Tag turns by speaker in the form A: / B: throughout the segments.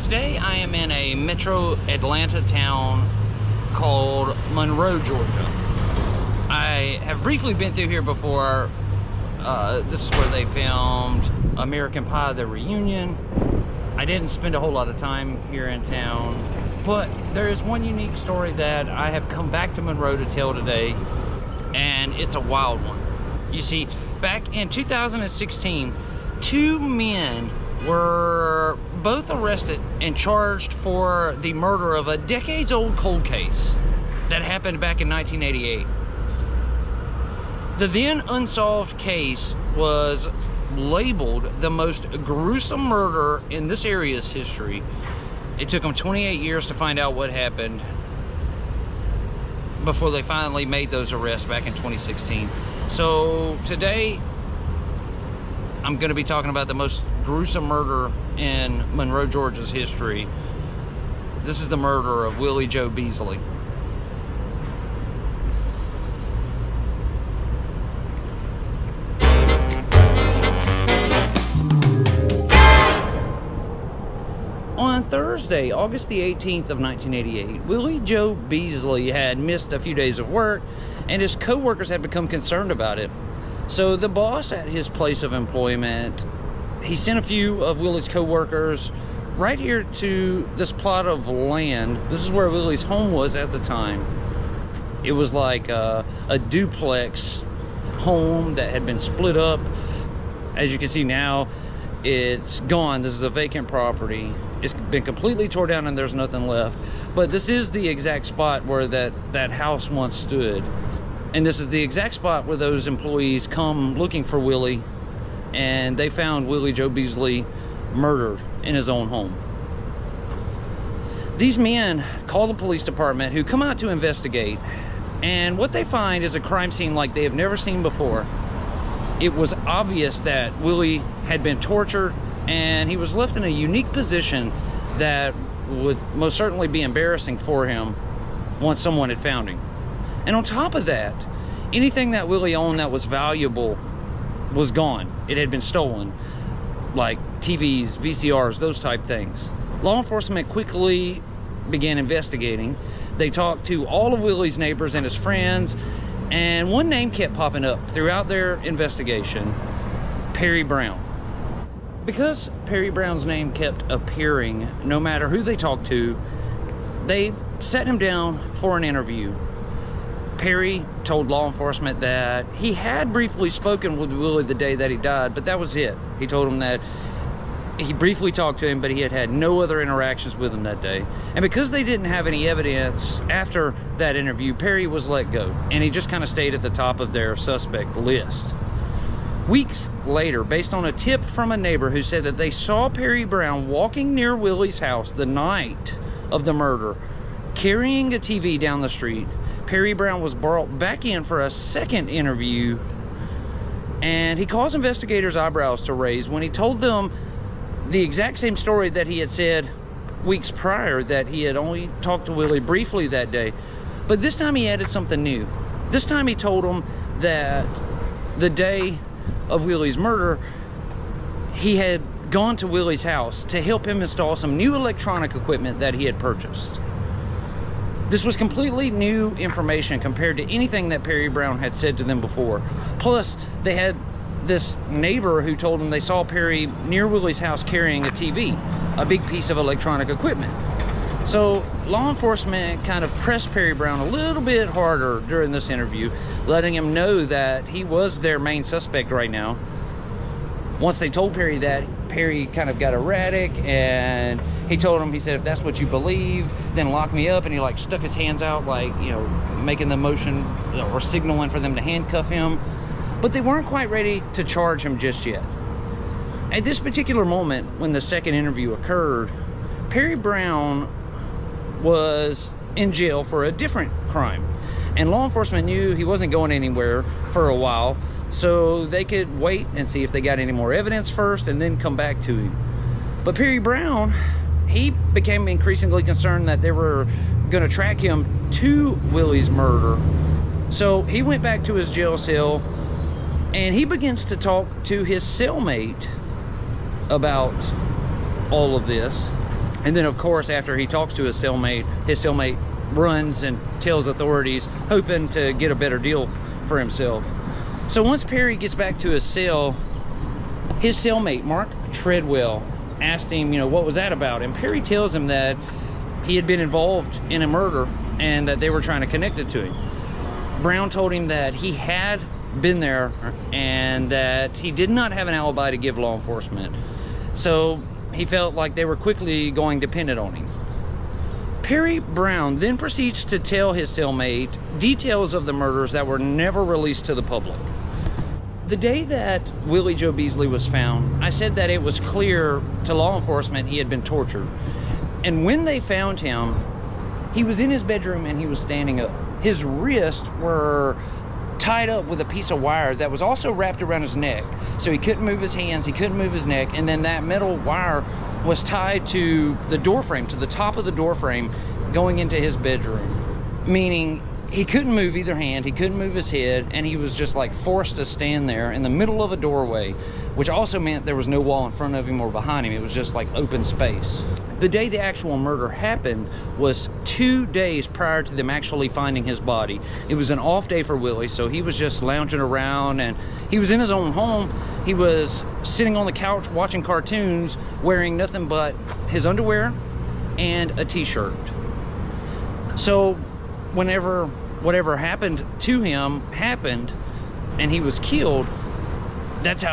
A: Today I am in a metro Atlanta town called Monroe, Georgia. I have briefly been through here before. This is where they filmed American Pie, the reunion. I didn't spend a whole lot of time here in town, but there is one unique story that I have come back to Monroe to tell today, and it's a wild one. You see, back in 2016, two men were both arrested and charged for the murder of a decades-old cold case that happened back in 1988. The then unsolved case was labeled the most gruesome murder in this area's history. It took them 28 years to find out what happened before they finally made those arrests back in 2016. So today, I'm going to be talking about the most gruesome murder in Monroe, Georgia's history. This is the murder of Willie Joe Beasley. On Thursday, August the 18th of 1988, Willie Joe Beasley had missed a few days of work, and his co-workers had become concerned about it. So the boss at his place of employment, he sent a few of Willie's co-workers right here to this plot of land. This is where Willie's home was at the time. It was like a duplex home that had been split up. As you can see now, it's gone. This is a vacant property. It's been completely torn down and there's nothing left. But this is the exact spot where that house once stood. And this is the exact spot where those employees come looking for Willie, and they found Willie Joe Beasley murdered in his own home. These men call the police department, who come out to investigate, and what they find is a crime scene like they have never seen before. It was obvious that Willie had been tortured, and he was left in a unique position that would most certainly be embarrassing for him once someone had found him. And on top of that, anything that Willie owned that was valuable was gone. It had been stolen, like TVs, VCRs, those type things. Law enforcement quickly began investigating. They talked to all of Willie's neighbors and his friends, and one name kept popping up throughout their investigation: Perry Brown. Because Perry Brown's name kept appearing, no matter who they talked to, they sat him down for an interview. Perry told law enforcement that he had briefly spoken with Willie the day that he died, but that was it. He told him that he briefly talked to him, but he had had no other interactions with him that day. And because they didn't have any evidence after that interview, Perry was let go, and he just kind of stayed at the top of their suspect list. Weeks later, based on a tip from a neighbor who said that they saw Perry Brown walking near Willie's house the night of the murder, carrying a TV down the street, Perry Brown was brought back in for a second interview, and he caused investigators' eyebrows to raise when he told them the exact same story that he had said weeks prior, that he had only talked to Willie briefly that day. But this time he added something new. This time he told them that the day of Willie's murder, he had gone to Willie's house to help him install some new electronic equipment that he had purchased. This was completely new information compared to anything that Perry Brown had said to them before. Plus, they had this neighbor who told them they saw Perry near Willie's house carrying a TV, a big piece of electronic equipment. So law enforcement kind of pressed Perry Brown a little bit harder during this interview, letting him know that he was their main suspect right now. Once they told Perry that, Perry kind of got erratic, and he told him, he said, if that's what you believe, then lock me up. And he like stuck his hands out, like, you know, making the motion or signaling for them to handcuff him. But they weren't quite ready to charge him just yet. At this particular moment, when the second interview occurred, Perry Brown was in jail for a different crime. And law enforcement knew he wasn't going anywhere for a while, so they could wait and see if they got any more evidence first and then come back to him. But Perry Brown, he became increasingly concerned that they were going to track him to Willie's murder. So he went back to his jail cell, and he begins to talk to his cellmate about all of this. And then, of course, after he talks to his cellmate runs and tells authorities, hoping to get a better deal for himself. So once Perry gets back to his cell, his cellmate, Mark Treadwell, asked him, what was that about? And Perry tells him that he had been involved in a murder and that they were trying to connect it to him. Brown told him that he had been there and that he did not have an alibi to give law enforcement. So he felt like they were quickly going dependent on him. Perry Brown then proceeds to tell his cellmate details of the murders that were never released to the public. The day that Willie Joe Beasley was found, I said that it was clear to law enforcement he had been tortured. And when they found him, he was in his bedroom and he was standing up. His wrists were tied up with a piece of wire that was also wrapped around his neck. So he couldn't move his hands, he couldn't move his neck, and then that metal wire was tied to the door frame, to the top of the door frame going into his bedroom. Meaning he couldn't move either hand, he couldn't move his head, and he was just like forced to stand there in the middle of a doorway, which also meant there was no wall in front of him or behind him. It was just like open space. The day the actual murder happened was 2 days prior to them actually finding his body. It was an off day for Willie, so he was just lounging around, and he was in his own home. He was sitting on the couch watching cartoons, wearing nothing but his underwear and a t-shirt. So whatever happened to him happened, and he was killed, that's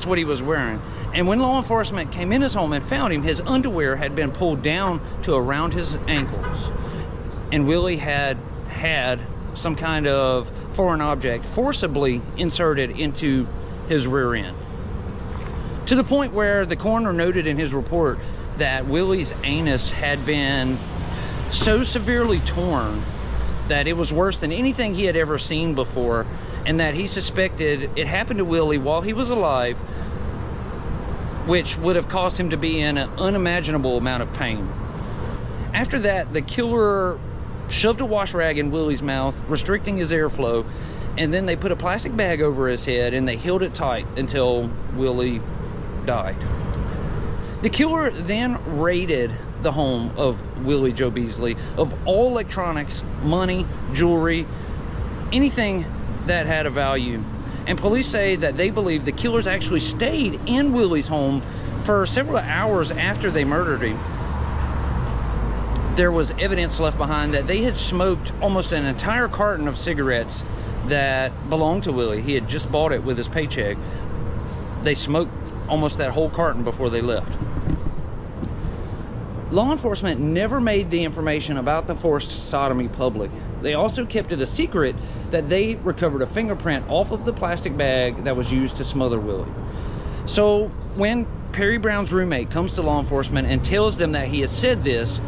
A: what he was wearing. And when law enforcement came in his home and found him, his underwear had been pulled down to around his ankles. And Willie had some kind of foreign object forcibly inserted into his rear end. To the point where the coroner noted in his report that Willie's anus had been so severely torn that it was worse than anything he had ever seen before, and that he suspected it happened to Willie while he was alive, which would have caused him to be in an unimaginable amount of pain. After that, the killer shoved a wash rag in Willie's mouth, restricting his airflow, and then they put a plastic bag over his head and they held it tight until Willie died. The killer then raided the home of Willie Joe Beasley of all electronics, money, jewelry, anything that had a value. And police say that they believe the killers actually stayed in Willie's home for several hours after they murdered him. There was evidence left behind that they had smoked almost an entire carton of cigarettes that belonged to Willie. He had just bought it with his paycheck. They smoked almost that whole carton before they left. Law enforcement never made the information about the forced sodomy public. They also kept it a secret that they recovered a fingerprint off of the plastic bag that was used to smother Willie. So when Perry Brown's roommate comes to law enforcement and tells them that he had said this,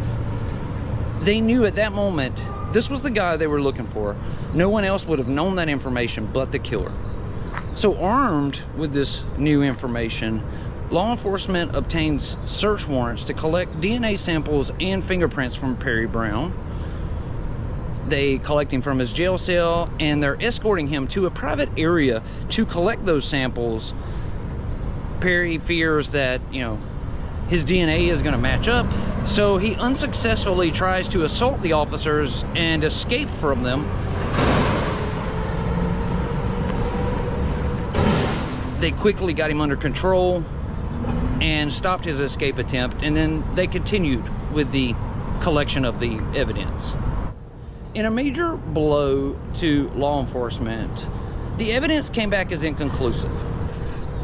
A: they knew at that moment this was the guy they were looking for. No one else would have known that information but the killer. So armed with this new information, law enforcement obtains search warrants to collect DNA samples and fingerprints from Perry Brown. They collect him from his jail cell, and they're escorting him to a private area to collect those samples. Perry fears that, his DNA is going to match up, so he unsuccessfully tries to assault the officers and escape from them. They quickly got him under control and stopped his escape attempt, and then they continued with the collection of the evidence. In a major blow to law enforcement, the evidence came back as inconclusive.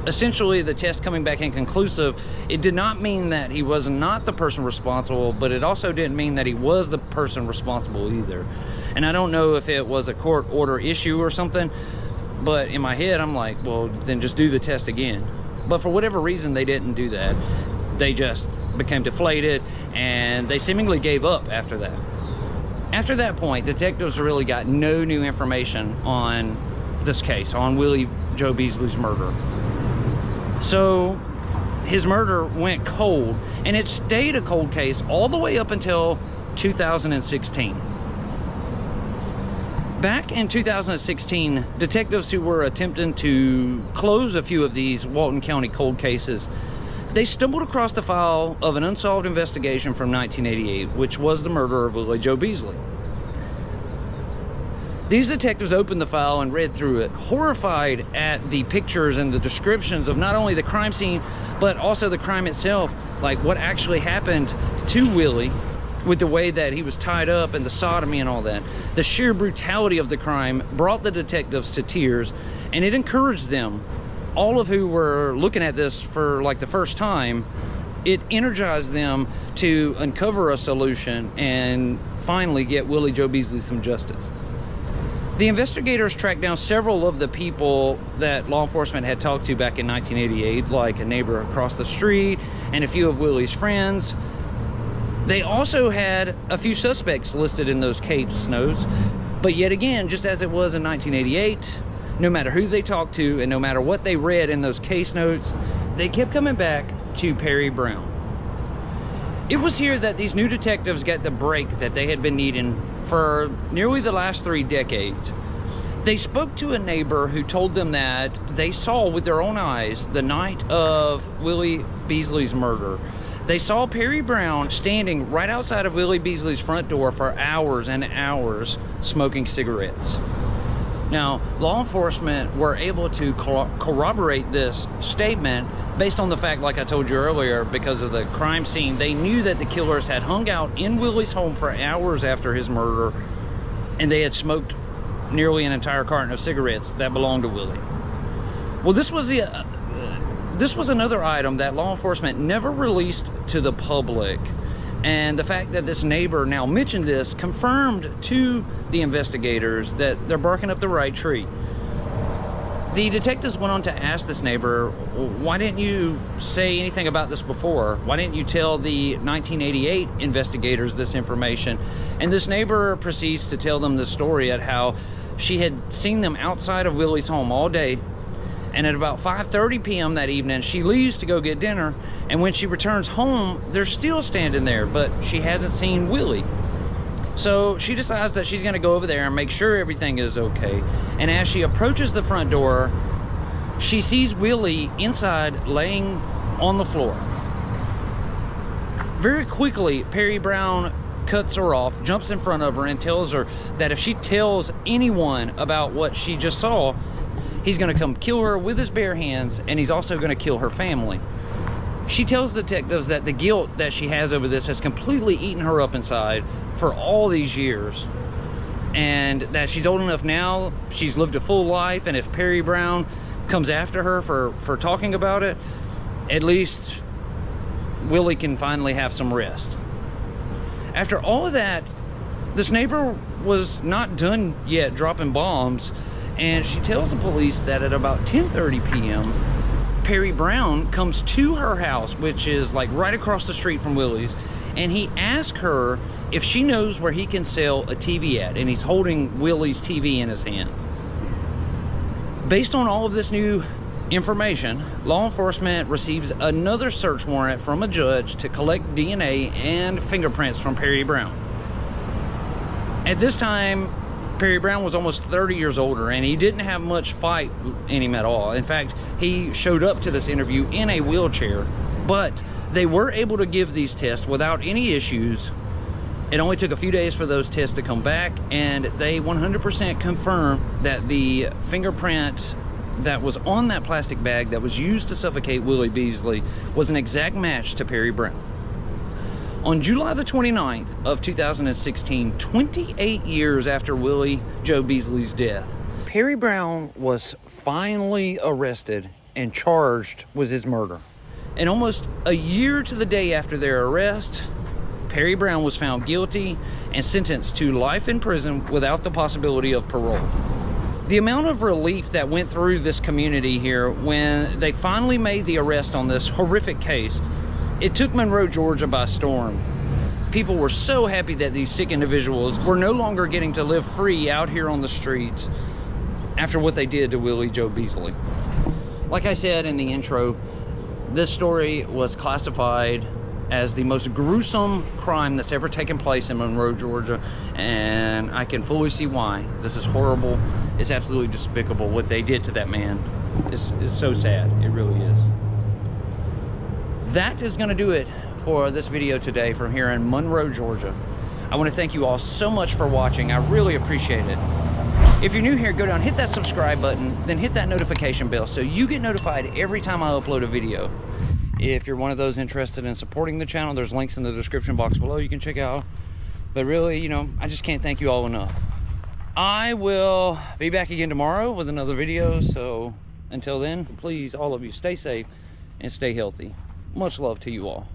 A: Essentially, the test coming back inconclusive, it did not mean that he was not the person responsible, but it also didn't mean that he was the person responsible either. And I don't know if it was a court order issue or something, but in my head, I'm like, well, then just do the test again. But for whatever reason, they didn't do that. They just became deflated, and they seemingly gave up after that. After that point, detectives really got no new information on this case, on Willie Joe Beasley's murder. So his murder went cold, and it stayed a cold case all the way up until 2016. Back in 2016, detectives who were attempting to close a few of these Walton County cold cases, They stumbled across the file of an unsolved investigation from 1988, which was the murder of Willie Joe Beasley. These detectives opened the file and read through it, horrified at the pictures and the descriptions of not only the crime scene, but also the crime itself, like what actually happened to Willie, with the way that he was tied up and the sodomy and all that. The sheer brutality of the crime brought the detectives to tears, and it encouraged them, all of who were looking at this for like the first time. It energized them to uncover a solution and finally get Willie Joe Beasley some justice. The investigators tracked down several of the people that law enforcement had talked to back in 1988, like a neighbor across the street and a few of Willie's friends. They also had a few suspects listed in those case notes, but yet again, just as it was in 1988, no matter who they talked to and no matter what they read in those case notes, they kept coming back to Perry Brown. It was here that these new detectives got the break that they had been needing for nearly the last 3 decades. They spoke to a neighbor who told them that they saw with their own eyes the night of Willie Beasley's murder. They saw Perry Brown standing right outside of Willie Beasley's front door for hours and hours smoking cigarettes. Now, law enforcement were able to corroborate this statement based on the fact, like I told you earlier, because of the crime scene. They knew that the killers had hung out in Willie's home for hours after his murder, and they had smoked nearly an entire carton of cigarettes that belonged to Willie. Well, this was another item that law enforcement never released to the public. And the fact that this neighbor now mentioned this confirmed to the investigators that they're barking up the right tree. The detectives went on to ask this neighbor, why didn't you say anything about this before? Why didn't you tell the 1988 investigators this information? And this neighbor proceeds to tell them the story at how she had seen them outside of Willie's home all day, and at about 5:30 p.m. that evening, she leaves to go get dinner, and when she returns home, they're still standing there, but she hasn't seen Willie. So she decides that she's gonna go over there and make sure everything is okay. And as she approaches the front door, she sees Willie inside laying on the floor. Very quickly, Perry Brown cuts her off, jumps in front of her, and tells her that if she tells anyone about what she just saw, he's gonna come kill her with his bare hands, and he's also gonna kill her family. She tells detectives that the guilt that she has over this has completely eaten her up inside for all these years, and that she's old enough now, she's lived a full life, and if Perry Brown comes after her for talking about it, at least Willie can finally have some rest. After all of that, this neighbor was not done yet dropping bombs, and she tells the police that at about 10:30 p.m., Perry Brown comes to her house, which is like right across the street from Willie's, and he asks her if she knows where he can sell a TV at, and he's holding Willie's TV in his hand. Based on all of this new information, law enforcement receives another search warrant from a judge to collect DNA and fingerprints from Perry Brown. At this time, Perry Brown was almost 30 years older, and he didn't have much fight in him at all. In fact, he showed up to this interview in a wheelchair, but they were able to give these tests without any issues. It only took a few days for those tests to come back, and they 100% confirmed that the fingerprint that was on that plastic bag that was used to suffocate Willie Beasley was an exact match to Perry Brown. On July the 29th of 2016, 28 years after Willie Joe Beasley's death, Perry Brown was finally arrested and charged with his murder. And almost a year to the day after their arrest, Perry Brown was found guilty and sentenced to life in prison without the possibility of parole. The amount of relief that went through this community here when they finally made the arrest on this horrific case, it took Monroe, Georgia by storm. People were so happy that these sick individuals were no longer getting to live free out here on the streets after what they did to Willie Joe Beasley. Like I said in the intro, this story was classified as the most gruesome crime that's ever taken place in Monroe, Georgia, and I can fully see why. This is horrible. It's absolutely despicable what they did to that man. It's so sad. It really is. that is going to do it for this video today from here in Monroe, Georgia. I want to thank you all so much for watching. I really appreciate it. If you're new here, go down, hit that subscribe button, then hit that notification bell so you get notified every time I upload a video. If you're one of those interested in supporting the channel, there's links in the description box below you can check out. But really, you know, I just can't thank you all enough. I will be back again tomorrow with another video, so until then, please, all of you, stay safe and stay healthy. Much love to you all.